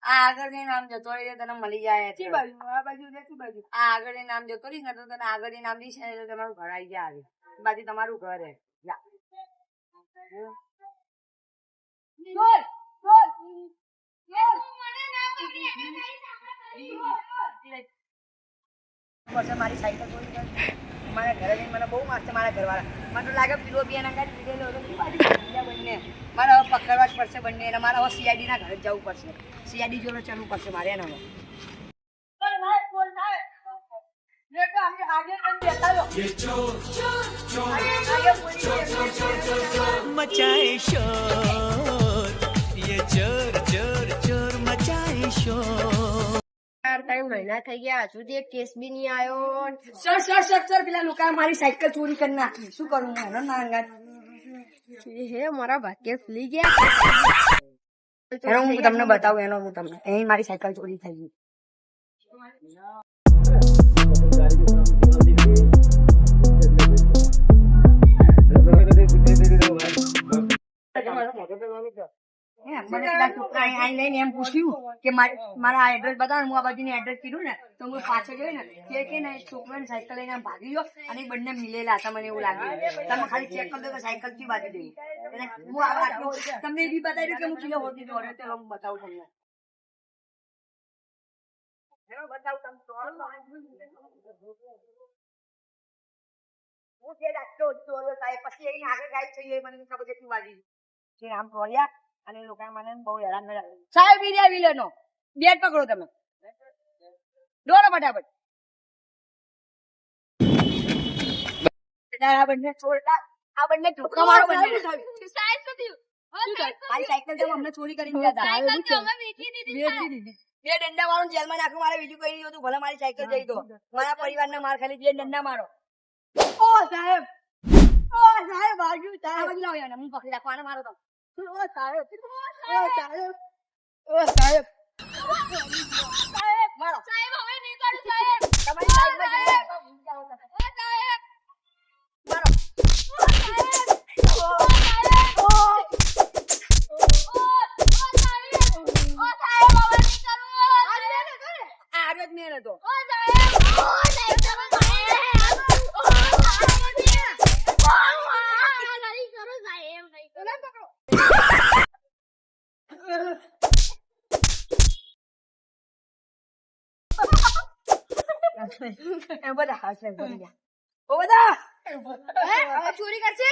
આગળ નામ જતો રહી તને મળી જાય આગળ નામ જતો રહી ને તો તને આગળ નામ દઈશ ને તમારું ઘર આવી જાય બાજુ તમારું ઘર હે મારી સાયકલ મારા ઘરે જઈને મને બહુ મારશે મારા ઘરવાળા મને તો લાગે પીલો બિયાના ગાડી પીડેલો બંને મારે હવે પકડવા જ પડશે બંને એટલે મારે હવે સીઆઈડી ના ઘરે જવું પડશે સીઆઈડી જોડે ચાલવું પડશે મારે એના मचाए शोर ये चोर चोर चोर मचाए शोर મહિના થઈ ગયા હજુ એક કેસ બી નહીં આવ્યો સર પેલા લોકો મારી સાયકલ ચોરી કરી નાખી શું કરું હે મારા ભાગ્ય ખુલી ગયા હું તમને બતાવું એનો હું તમને અહીં મારી સાયકલ ચોરી થઈ ગઈ એમ પૂછ્યું કે મારા એડ્રેસ બતાવો હું આ બાજુની એડ્રેસ કીધું ને તો હું પાછળ જોઈ ને કે ને છોકરાને સાયકલ લઈને ભાગી ગયો અને બંને મિલેલા હતા મને એવું લાગ્યું તમે ખાલી ચેક કરી દો કે સાયકલ થી બાજુ જઈ હું તમને એ બી બતાવી દઉં કે હું કિલો હોતી દોડે તો હું બતાવું તમને પછી એની આગળ ગાય થઈ મને ખબર છે શું વાગી છે આમ ટોળ્યા અને લોકો મને બહુ હેરાન કર્યા સાહેબ વિડિયા વિલનો બેટ પકડો તમે દોડો ફટાફટ આ બંને છોડતા આ બંને ઠોકા મારો બંને સાહેબ શું થયું મારી સાયકલ તો અમને ચોરી કરીને ગયા હતા સાયકલ તો અમે વેચી દીધી બે ડંડા મારો જેલમાં નાખો મારે બીજું કઈ નહીં હતું ભલે મારી સાયકલ જઈ દો મારા પરિવારને માર ખાલી બે ડંડા મારો ઓ સાહેબ બાજુ સાહેબ લાવ યાર હું પકડી રાખવાને મારો તો સાહેબ મારો સાહેબ હવે નહીં કરું સાહેબ તમારી સાઈડમાં જઈએ સાહેબ મારો ચોરી કરશે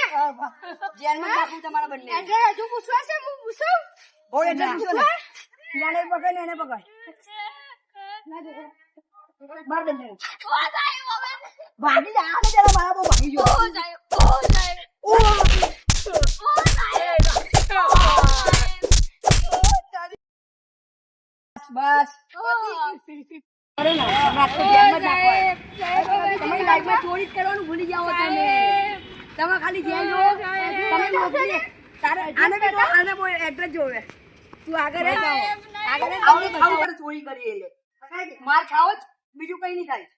જેલમાં નાખું તમારા બંને હજુ પૂછવા છે હું પૂછું એને પકડ એને પકડ માર દે ભાગી જા જરા મારા બહુ ભાગી ગયો બસ તમારી લાઈફમાં ચોરી કરવાનું ભૂલી જાઓ તમે ખાલી જેલ જો તમે નોકરી આને બહુ એડ્રેસ જોવે તું આગળ ચોરી કરી એટલે માર ખાવ જ બીજું કઈ નહીં થાય